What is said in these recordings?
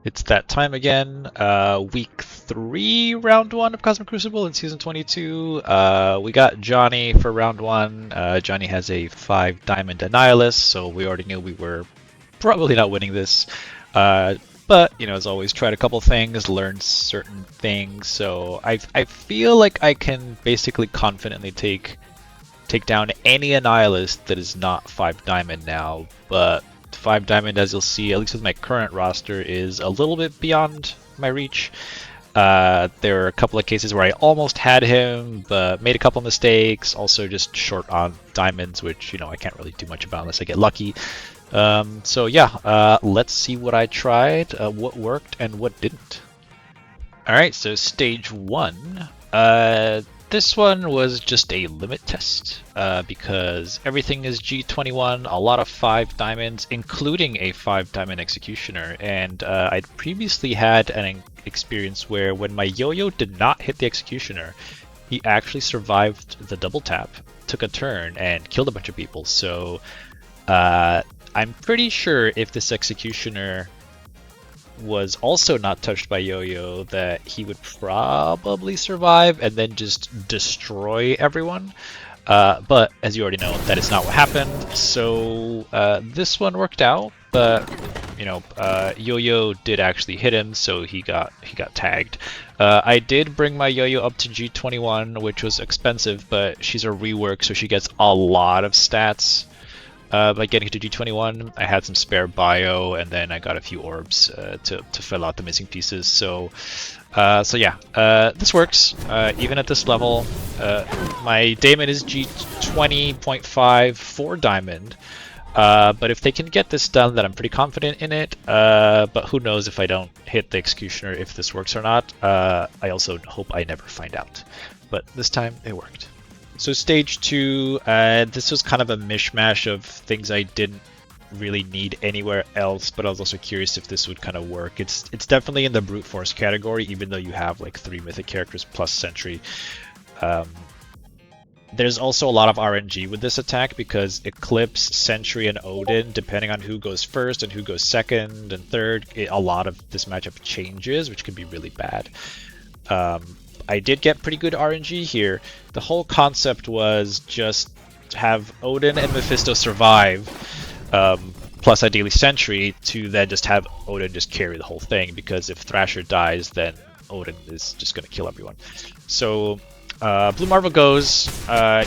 It's that time again. Week 3, round 1 of Cosmic Crucible in Season 22. We got Johnny for round 1. Johnny has a 5 Diamond Annihilus, so we already knew we were probably not winning this. But, you know, as always, tried a couple things, learned certain things, so I feel like I can basically confidently take down any Annihilus that is not 5 Diamond now, but 5 Diamond, as you'll see, at least with my current roster, is a little bit beyond my reach. There are a couple of cases where I almost had him, but made a couple mistakes. Also just short on diamonds, which, you know, I can't really do much about unless I get lucky. So yeah, let's see what I tried, what worked and what didn't. Alright, so stage 1. This one was just a limit test, because everything is G21, a lot of 5 diamonds, including a 5 diamond executioner, and I'd previously had an experience where when my yo-yo did not hit the executioner, he actually survived the double tap, took a turn, and killed a bunch of people. So I'm pretty sure if this executioner was also not touched by yo-yo that he would probably survive and then just destroy everyone. But as you already know, that is not what happened. So this one worked out, but you know, yo-yo did actually hit him, so he got tagged. I did bring my yo-yo up to G21, which was expensive, but she's a rework, so she gets a lot of stats. By getting to G21, I had some spare bio, and then I got a few orbs to fill out the missing pieces. So yeah, this works. Even at this level, my Daemon is G20.5 for Diamond. But if they can get this done, then I'm pretty confident in it. But who knows if I don't hit the Executioner, if this works or not. I also hope I never find out. But this time, it worked. So stage 2, this was kind of a mishmash of things I didn't really need anywhere else, but I was also curious if this would kind of work. It's definitely in the brute force category, even though you have like 3 mythic characters plus Sentry. There's also a lot of RNG with this attack because Eclipse, Sentry, and Odin, depending on who goes first and who goes second and third, a lot of this matchup changes, which can be really bad. I did get pretty good RNG here. The whole concept was just have Odin and Mephisto survive, plus ideally Sentry, to then just have Odin just carry the whole thing, because if Thrasher dies, then Odin is just going to kill everyone. So Blue Marvel goes,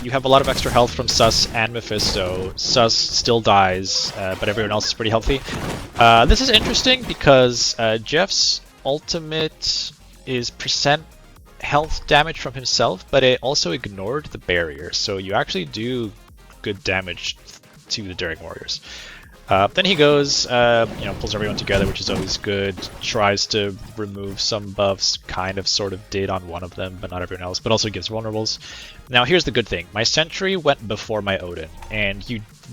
you have a lot of extra health from Sus and Mephisto. Sus still dies, but everyone else is pretty healthy. This is interesting because Jeff's ultimate is percent health damage from himself, but it also ignored the barrier, so you actually do good damage to the Daring Warriors. Then he goes, you know, pulls everyone together, which is always good, tries to remove some buffs, kind of sort of did on one of them, but not everyone else, but also gives vulnerables. Now here's the good thing, my Sentry went before my Odin, and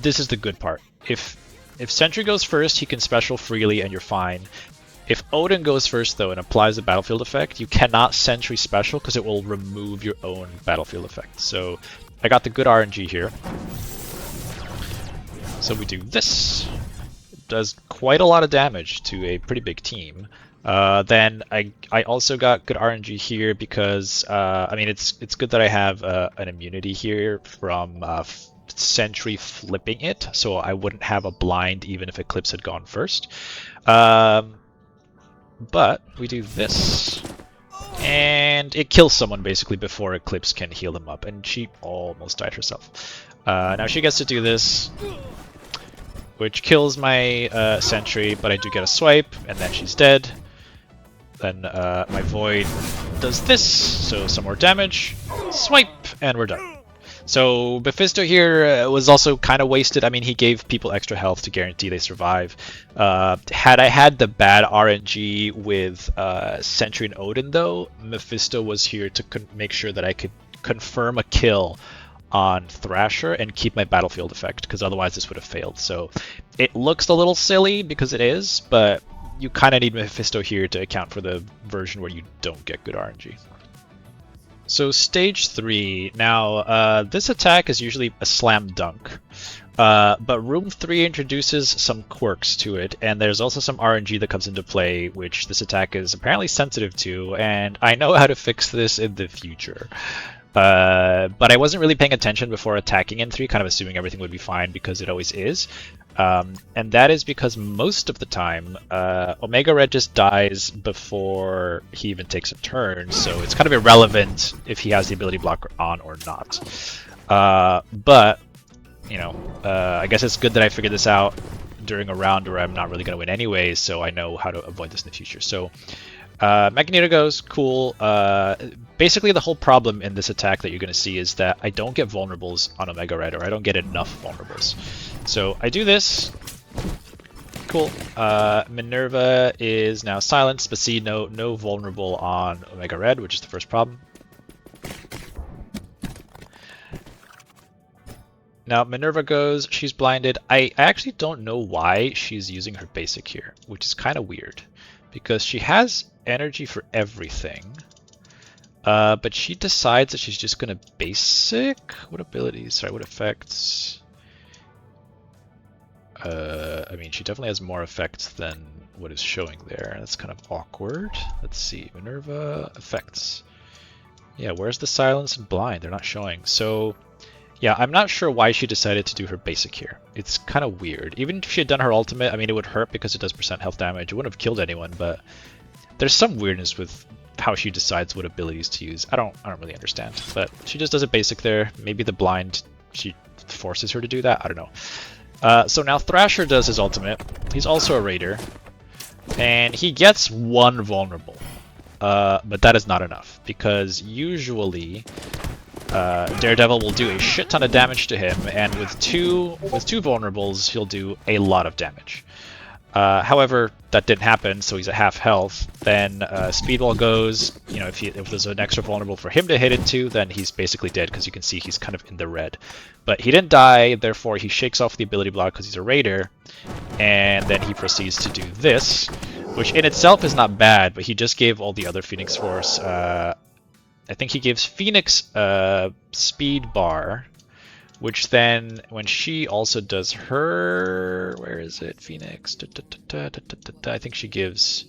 this is the good part. If Sentry goes first, he can special freely and you're fine. If Odin goes first, though, and applies the battlefield effect, you cannot Sentry special because it will remove your own battlefield effect. So I got the good RNG here. So we do this. It does quite a lot of damage to a pretty big team. Then I also got good RNG here because, I mean, it's good that I have an immunity here from Sentry flipping it, so I wouldn't have a blind even if Eclipse had gone first. But we do this, and it kills someone basically before Eclipse can heal them up, and she almost died herself. Now she gets to do this, which kills my Sentry, but I do get a swipe, and then she's dead. Then my Void does this, so some more damage, swipe, and we're done. So Mephisto here was also kind of wasted. I mean, he gave people extra health to guarantee they survive. Had I had the bad RNG with Sentry and Odin, though, Mephisto was here to make sure that I could confirm a kill on Thrasher and keep my battlefield effect, because otherwise this would have failed. So it looks a little silly because it is, but you kind of need Mephisto here to account for the version where you don't get good RNG. So stage 3, now this attack is usually a slam dunk. But Room 3 introduces some quirks to it, and there's also some RNG that comes into play, which this attack is apparently sensitive to, and I know how to fix this in the future. But I wasn't really paying attention before attacking in 3, kind of assuming everything would be fine because it always is. And that is because most of the time, Omega Red just dies before he even takes a turn, so it's kind of irrelevant if he has the ability blocker on or not. But you know, I guess it's good that I figured this out during a round where I'm not really going to win anyways, so I know how to avoid this in the future. So, Magneto goes, cool. Basically, the whole problem in this attack that you're going to see is that I don't get vulnerables on Omega Red, or I don't get enough vulnerables. So, I do this. Cool. Minerva is now silenced, but see, no vulnerable on Omega Red, which is the first problem. Now Minerva goes, she's blinded. I actually don't know why she's using her basic here, which is kind of weird, because she has energy for everything, but she decides that she's just going to basic? What abilities? Sorry, what effects? I mean, she definitely has more effects than what is showing there. That's kind of awkward. Let's see, Minerva effects. Yeah, where's the silence and blind? They're not showing. So yeah, I'm not sure why she decided to do her basic here. It's kind of weird. Even if she had done her ultimate, I mean, it would hurt because it does % health damage. It wouldn't have killed anyone, but there's some weirdness with how she decides what abilities to use. I don't really understand. But she just does a basic there. Maybe the blind, she forces her to do that. I don't know. So now Thrasher does his ultimate. He's also a raider, and he gets one vulnerable. But that is not enough, because usually Daredevil will do a shit ton of damage to him, and with two vulnerables, he'll do a lot of damage. However, that didn't happen, so he's at half health. Then Speedball goes, you know, if there's an extra vulnerable for him to hit into, then he's basically dead, because you can see he's kind of in the red. But he didn't die, therefore he shakes off the ability block because he's a raider, and then he proceeds to do this, which in itself is not bad, but he just gave all the other Phoenix Force I think he gives Phoenix speed bar, which then when she also does her, where is it? Phoenix. I think she gives.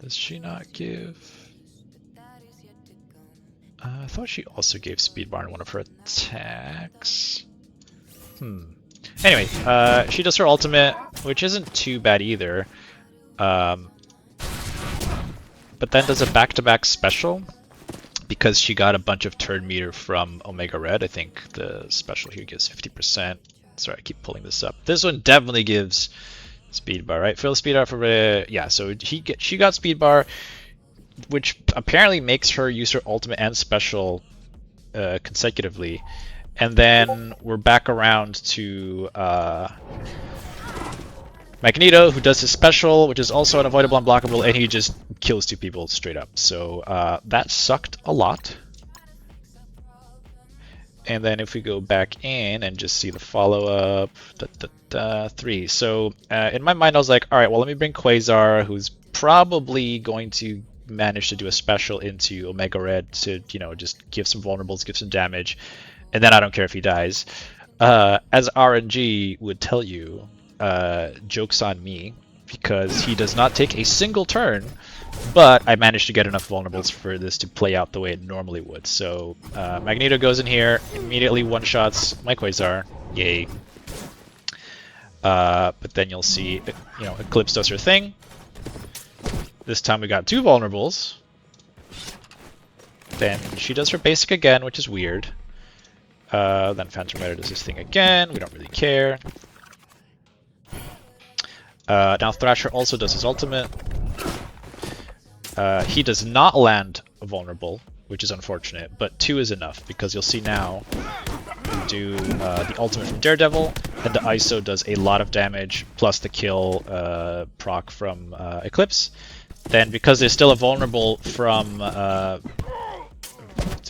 Does she not give? I thought she also gave speed bar in one of her attacks. Anyway, she does her ultimate, which isn't too bad either. But then does a back-to-back special because she got a bunch of turn meter from Omega Red. I think the special here gives 50%. Sorry, I keep pulling this up. This one definitely gives speed bar, right? Fill speed bar for yeah. So she got speed bar, which apparently makes her use her ultimate and special consecutively, and then we're back around to Magneto, who does his special, which is also unavoidable, unblockable, and he just kills 2 people straight up. So that sucked a lot. And then if we go back in and just see the follow-up, 3. So in my mind, I was like, all right, well, let me bring Quasar, who's probably going to manage to do a special into Omega Red to, you know, just give some vulnerables, give some damage, and then I don't care if he dies. As RNG would tell you, joke's on me, because he does not take a single turn, but I managed to get enough vulnerables for this to play out the way it normally would. So Magneto goes in here, immediately one-shots my Quasar, yay. But then you'll see, you know, Eclipse does her thing. This time we got 2 vulnerables. Then she does her basic again, which is weird. Then Phantom Rider does his thing again, we don't really care. Now Thrasher also does his ultimate. He does not land a vulnerable, which is unfortunate, but 2 is enough, because you'll see now we do the ultimate from Daredevil, and the ISO does a lot of damage, plus the kill proc from Eclipse. Then because there's still a vulnerable from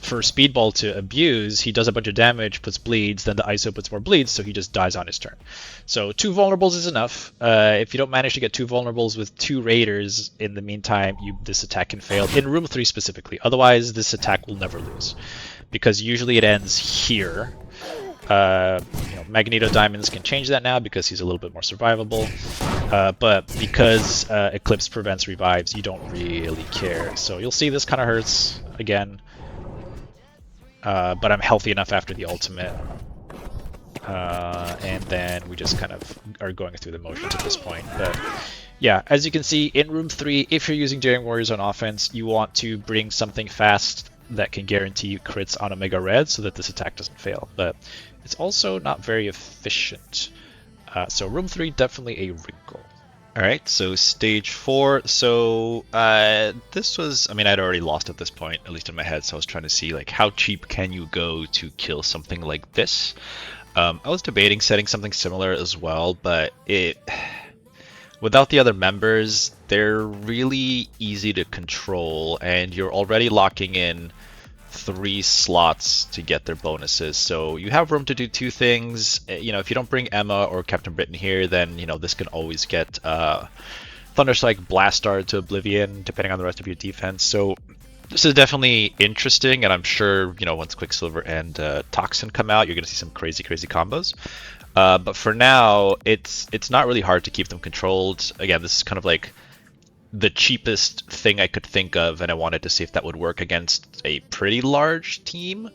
for Speedball to abuse, he does a bunch of damage, puts bleeds, then the ISO puts more bleeds, so he just dies on his turn. So 2 vulnerables is enough. If you don't manage to get 2 vulnerables with 2 raiders in the meantime, this attack can fail, in room 3 specifically. Otherwise, this attack will never lose, because usually it ends here. Magneto Diamonds can change that now because he's a little bit more survivable. But because Eclipse prevents revives, you don't really care. So you'll see this kind of hurts again. But I'm healthy enough after the ultimate. And then we just kind of are going through the motions at this point. But yeah, as you can see, in Room 3, if you're using Daring Warriors on offense, you want to bring something fast that can guarantee you crits on Omega Red so that this attack doesn't fail. But it's also not very efficient. So Room 3, definitely a wrinkle. Alright, so stage 4. So this was, I mean, I'd already lost at this point, at least in my head, so I was trying to see like how cheap can you go to kill something like this. I was debating setting something similar as well, but without the other members, they're really easy to control, and you're already locking in 3 slots to get their bonuses. So you have room to do 2 things. You know, if you don't bring Emma or Captain Britain here, then, you know, this can always get Thunderstrike, Blastar to Oblivion, depending on the rest of your defense. So this is definitely interesting, and I'm sure, you know, once Quicksilver and Toxin come out, you're going to see some crazy combos. But for now, it's not really hard to keep them controlled. Again, this is kind of like the cheapest thing I could think of, and I wanted to see if that would work against a pretty large team.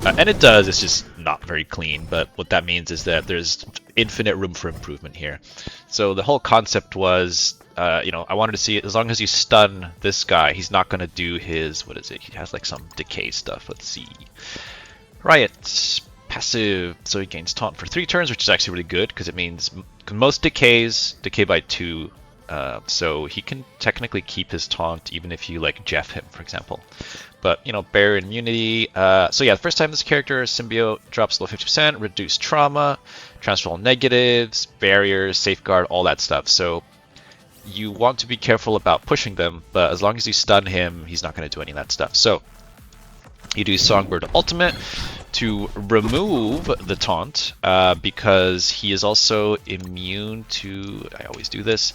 And it does, it's just not very clean, but what that means is that there's infinite room for improvement here. So the whole concept was, you know, I wanted to see, as long as you stun this guy, he's not going to do his, what is it, he has like some decay stuff, let's see. Riot, passive, so he gains taunt for 3 turns, which is actually really good, because it means most decays decay by 2. So he can technically keep his taunt even if you like Jeff him, for example. But, you know, barrier immunity. So yeah, the first time this character, Symbiote, drops below 50%, reduced trauma, transfer all negatives, barriers, safeguard, all that stuff. So you want to be careful about pushing them, but as long as you stun him, he's not going to do any of that stuff. So you do Songbird Ultimate to remove the taunt, because he is also immune to, I always do this,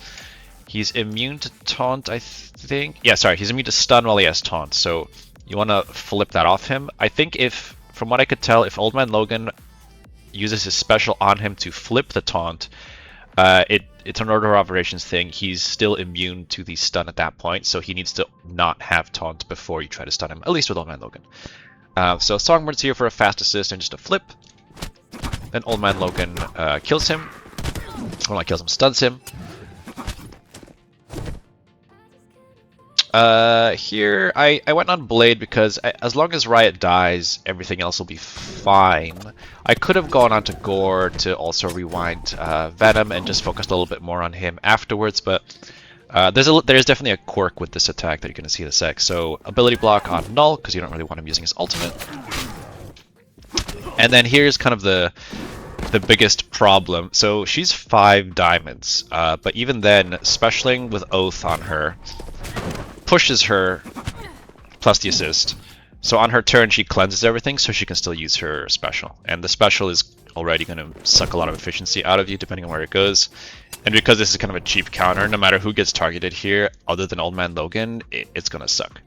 he's immune to taunt, I think. Yeah, sorry, he's immune to stun while he has taunt, so you want to flip that off him. I think if, from what I could tell, if Old Man Logan uses his special on him to flip the taunt, it's an order of operations thing. He's still immune to the stun at that point, so he needs to not have taunt before you try to stun him, at least with Old Man Logan. So Songbird's here for a fast assist and just a flip. Then Old Man Logan kills him. Or not kills him, stuns him. Here, I went on Blade because as long as Riot dies, everything else will be fine. I could have gone on to Gore to also rewind Venom and just focused a little bit more on him afterwards, but there's definitely a quirk with this attack that you're going to see in a sec. So ability block on Null, because you don't really want him using his ultimate. And then here's kind of the biggest problem. So she's 5 diamonds, but even then, specialing with Oath on her pushes her plus the assist. So on her turn, she cleanses everything, so she can still use her special. And the special is already going to suck a lot of efficiency out of you, depending on where it goes. And because this is kind of a cheap counter, no matter who gets targeted here, other than Old Man Logan, it's going to suck.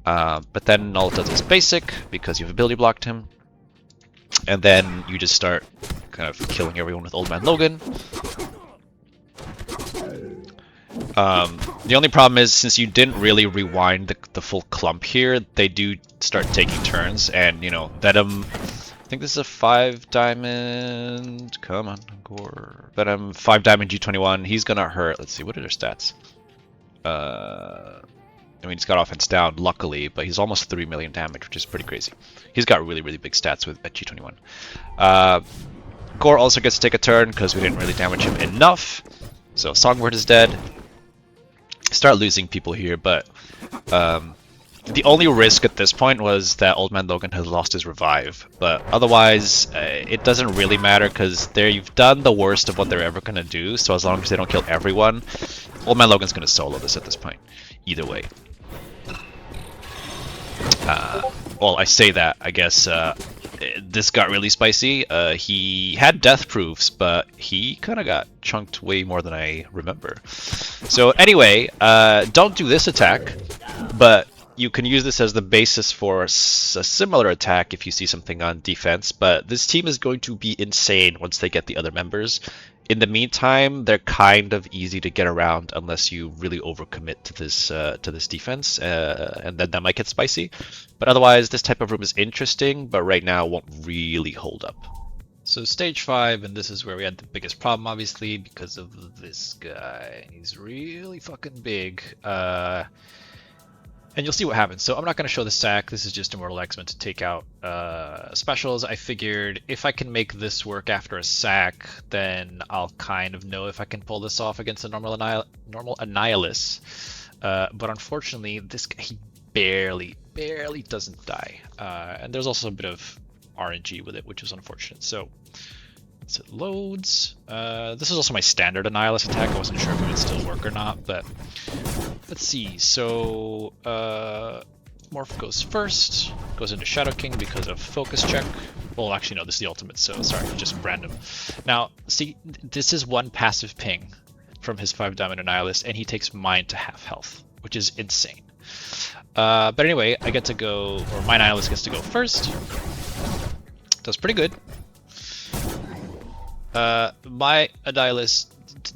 But then Null does his basic, because you've ability blocked him. And then you just start kind of killing everyone with Old Man Logan. The only problem is, since you didn't really rewind the full clump here, they do start taking turns, and, you know, Venom, I think this is a 5 diamond, come on, Gore. Venom, 5 diamond G21, he's gonna hurt. Let's see, what are their stats? I mean, he's got offense down, luckily, but he's almost 3 million damage, which is pretty crazy. He's got really big stats at G21. Gore also gets to take a turn, because we didn't really damage him enough. So Songbird is dead. Start losing people here, but the only risk at this point was that Old Man Logan has lost his revive. But otherwise, it doesn't really matter, because you've done the worst of what they're ever going to do. So as long as they don't kill everyone, Old Man Logan's going to solo this at this point. Either way. Well, I say that, I guess this got really spicy. He had death proofs, but he kind of got chunked way more than I remember. So anyway, don't do this attack, but you can use this as the basis for a similar attack if you see something on defense, but this team is going to be insane once they get the other members. In the meantime, they're kind of easy to get around unless you really overcommit to this defense, and then that might get spicy. But otherwise, this type of room is interesting, but right now won't really hold up. So stage 5, and this is where we had the biggest problem, obviously, because of this guy. He's really fucking big. And you'll see what happens. So I'm not going to show the stack. This is just Immortal X-Men to take out specials. I figured if I can make this work after a sack, then I'll kind of know if I can pull this off against a normal Annihilus. But unfortunately, this guy, he barely doesn't die. And there's also a bit of RNG with it, which is unfortunate. So it loads. This is also my standard Annihilus attack. I wasn't sure if it would still work or not, but let's see. So Morph goes first, goes into Shadow King because of focus check. Well, actually no, this is the ultimate, so sorry, just random. Now, see, this is one passive ping from his 5 diamond Annihilus, and he takes mine to half health, which is insane. But anyway, I get to go, or my Annihilus gets to go first. Does pretty good. My Annihilus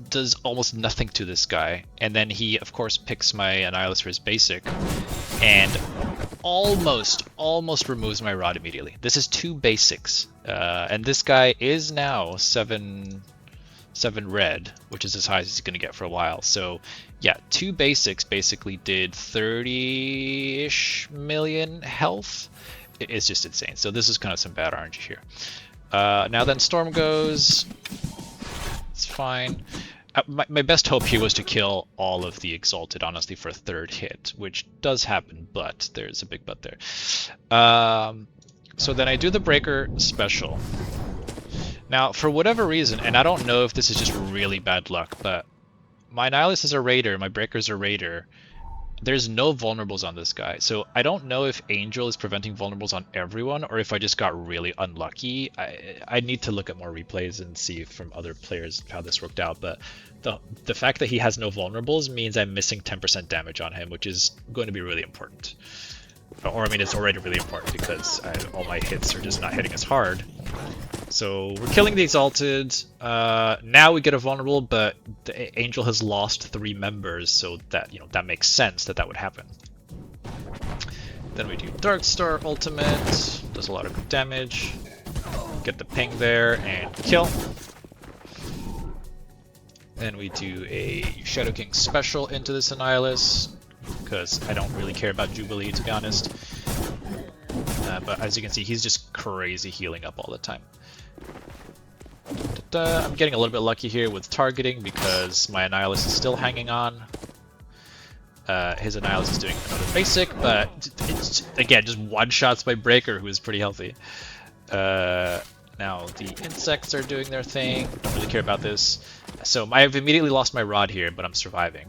does almost nothing to this guy, and then he of course picks my Annihilus for his basic, and almost removes my rod immediately. This is 2 basics, and this guy is now 7 red, which is as high as he's gonna get for a while. So yeah, 2 basics basically did 30-ish million health. It's just insane. So this is kind of some bad RNG here. Now then Storm goes. It's fine. My best hope here was to kill all of the Exalted, honestly, for a 3rd hit, which does happen, but there's a big but there. So then I do the Breaker special. Now, for whatever reason, and I don't know if this is just really bad luck, but my Annihilus is a Raider, my Breaker's a Raider. There's no vulnerables on this guy, so I don't know if Angel is preventing vulnerables on everyone or if I just got really unlucky. I need to look at more replays and see from other players how this worked out, but the fact that he has no vulnerables means I'm missing 10% damage on him, which is going to be really important. Or I mean, it's already really important because all my hits are just not hitting as hard. So we're killing the Exalted. Now we get a vulnerable, but the Angel has lost 3 members, so that that makes sense that would happen. Then we do Darkstar ultimate, does a lot of damage. Get the ping there and kill. Then we do a Shadow King special into this Annihilus, because I don't really care about Jubilee, to be honest. But as you can see, he's just crazy healing up all the time. I'm getting a little bit lucky here with targeting because my Annihilus is still hanging on. His Annihilus is doing another basic, but it's, again, just one-shots by Breaker, who is pretty healthy. Now the insects are doing their thing. Don't really care about this. So I've immediately lost my rod here, but I'm surviving.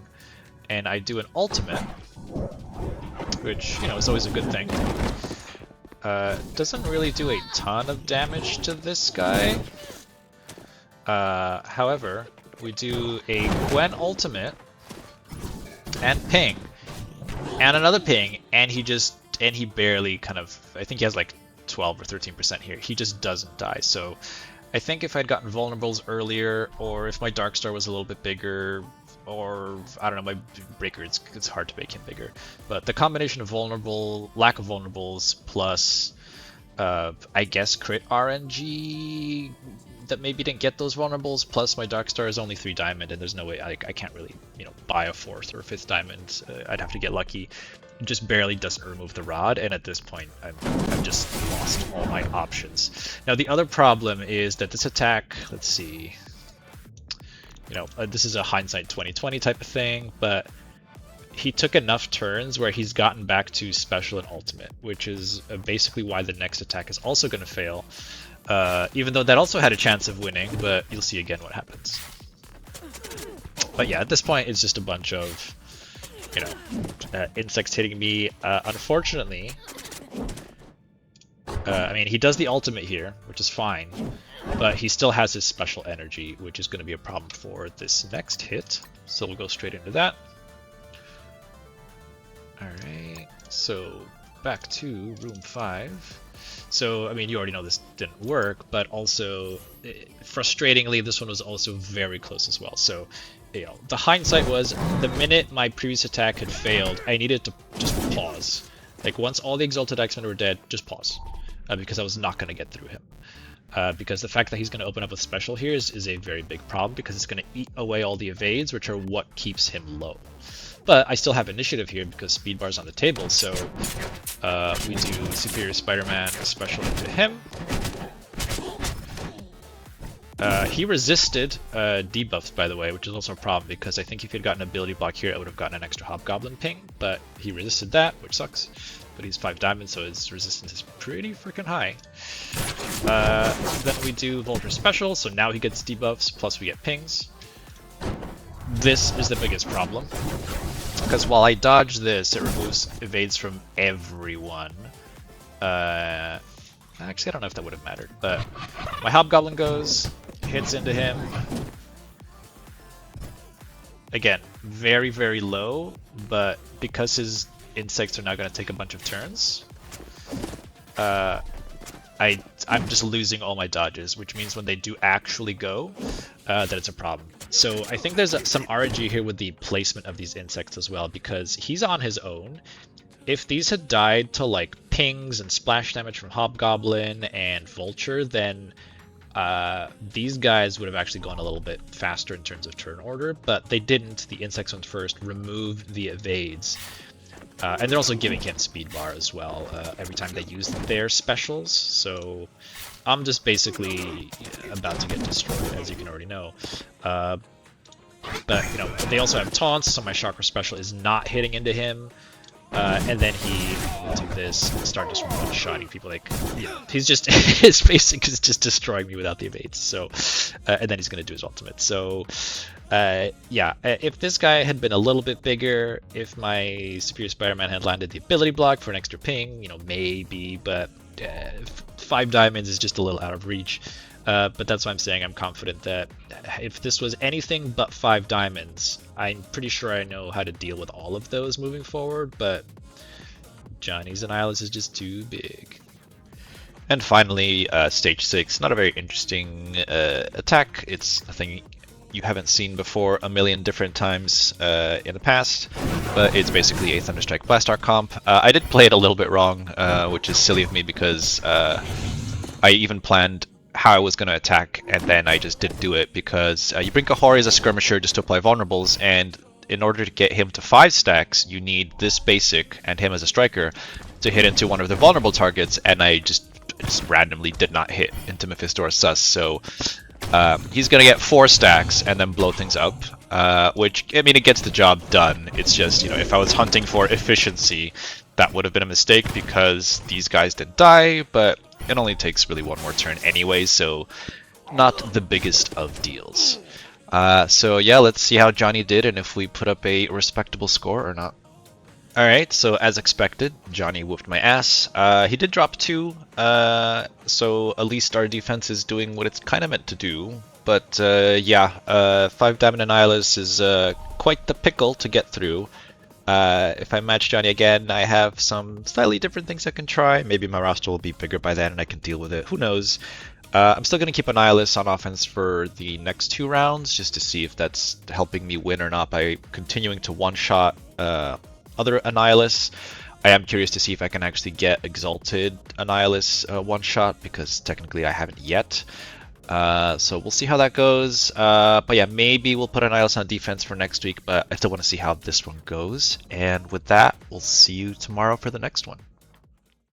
And I do an ultimate, which, is always a good thing. Doesn't really do a ton of damage to this guy. However, we do a Gwen ultimate and ping and another ping, and he barely kind of, I think he has like 12 or 13% here. He just doesn't die. So I think if I'd gotten vulnerables earlier, or if my Darkstar was a little bit bigger, or I don't know, my Breaker, it's hard to make him bigger. But the combination of lack of vulnerables plus I guess crit RNG that maybe didn't get those vulnerables, plus my Darkstar is only 3 diamond, and there's no way I can't really buy a 4th or 5th diamond. I'd have to get lucky. It just barely doesn't remove the rod, and at this point I've just lost all my options. Now the other problem is that this attack, let's see, this is a hindsight 2020 type of thing, but he took enough turns where he's gotten back to special and ultimate, which is basically why the next attack is also going to fail. Even though that also had a chance of winning, but you'll see again what happens. But yeah, at this point it's just a bunch of, insects hitting me. Unfortunately, I mean, he does the ultimate here, which is fine, but he still has his special energy, which is going to be a problem for this next hit. So we'll go straight into that. Alright. So back to room 5. So, I mean, you already know this didn't work, but also, frustratingly, this one was also very close as well. So, you know, the hindsight was the minute my previous attack had failed, I needed to just pause. Like, once all the Exalted X-Men were dead, just pause. Because I was not going to get through him. Because the fact that he's going to open up with special here is a very big problem, because it's going to eat away all the evades, which are what keeps him low. But I still have initiative here because speed bar's on the table, so we do Superior Spider-Man special into him. He resisted debuffs, by the way, which is also a problem because I think if he had gotten an ability block here, I would have gotten an extra Hobgoblin ping, but he resisted that, which sucks. But he's 5 diamonds, so his resistance is pretty freaking high. Then we do Vulture special, so now he gets debuffs, plus we get pings. This is the biggest problem, because while I dodge this, it removes evades from everyone. Actually, I don't know if that would have mattered, but my Hobgoblin goes, hits into him. Again, very, very low, but because his insects are now going to take a bunch of turns, I'm just losing all my dodges, which means when they do actually go, that it's a problem. So I think there's some RNG here with the placement of these insects as well, because he's on his own. If these had died to like pings and splash damage from Hobgoblin and Vulture, then these guys would have actually gone a little bit faster in terms of turn order, but they didn't. The insects went first, removed the evades. And they're also giving him speed bar as well every time they use their specials, so I'm just basically about to get destroyed, as you can already know. But, you know, they also have taunts, so my chakra special is not hitting into him. And then he will do this and start just one-shotting people. Like, you know, he's just, his basic is just destroying me without the evades. So, and then he's going to do his ultimate. So, yeah, if this guy had been a little bit bigger, if my Superior Spider-Man had landed the ability block for an extra ping, you know, maybe, but 5 diamonds is just a little out of reach. But that's why I'm saying I'm confident that if this was anything but 5 diamonds, I'm pretty sure I know how to deal with all of those moving forward, but Johnny's Annihilus is just too big. And finally, stage 6, not a very interesting attack. It's nothing you haven't seen before a million different times in the past, but it's basically a Thunderstrike Blastar comp. I did play it a little bit wrong, which is silly of me because I even planned how I was going to attack, and then I just didn't do it because you bring Kahori as a skirmisher just to apply vulnerables, and in order to get him to 5 stacks, you need this basic and him as a striker to hit into one of the vulnerable targets, and I just randomly did not hit into Mephistor Sus, so he's going to get 4 stacks and then blow things up, which, I mean, it gets the job done. It's just, you know, if I was hunting for efficiency, that would have been a mistake because these guys didn't die, but it only takes really one more turn anyway, so not the biggest of deals. So yeah, let's see how Johnny did and if we put up a respectable score or not. Alright, so as expected, Johnny whooped my ass. He did drop 2, so at least our defense is doing what it's kind of meant to do. But yeah, 5 Diamond Annihilus is quite the pickle to get through. If I match Johnny again, I have some slightly different things I can try. Maybe my roster will be bigger by then and I can deal with it. Who knows? I'm still going to keep Annihilus on offense for the next 2 rounds, just to see if that's helping me win or not by continuing to one-shot other Annihilus. I am curious to see if I can actually get Exalted Annihilus one-shot, because technically I haven't yet. So we'll see how that goes. But yeah, maybe we'll put Annihilus on defense for next week, but I still want to see how this one goes. And with that, we'll see you tomorrow for the next one.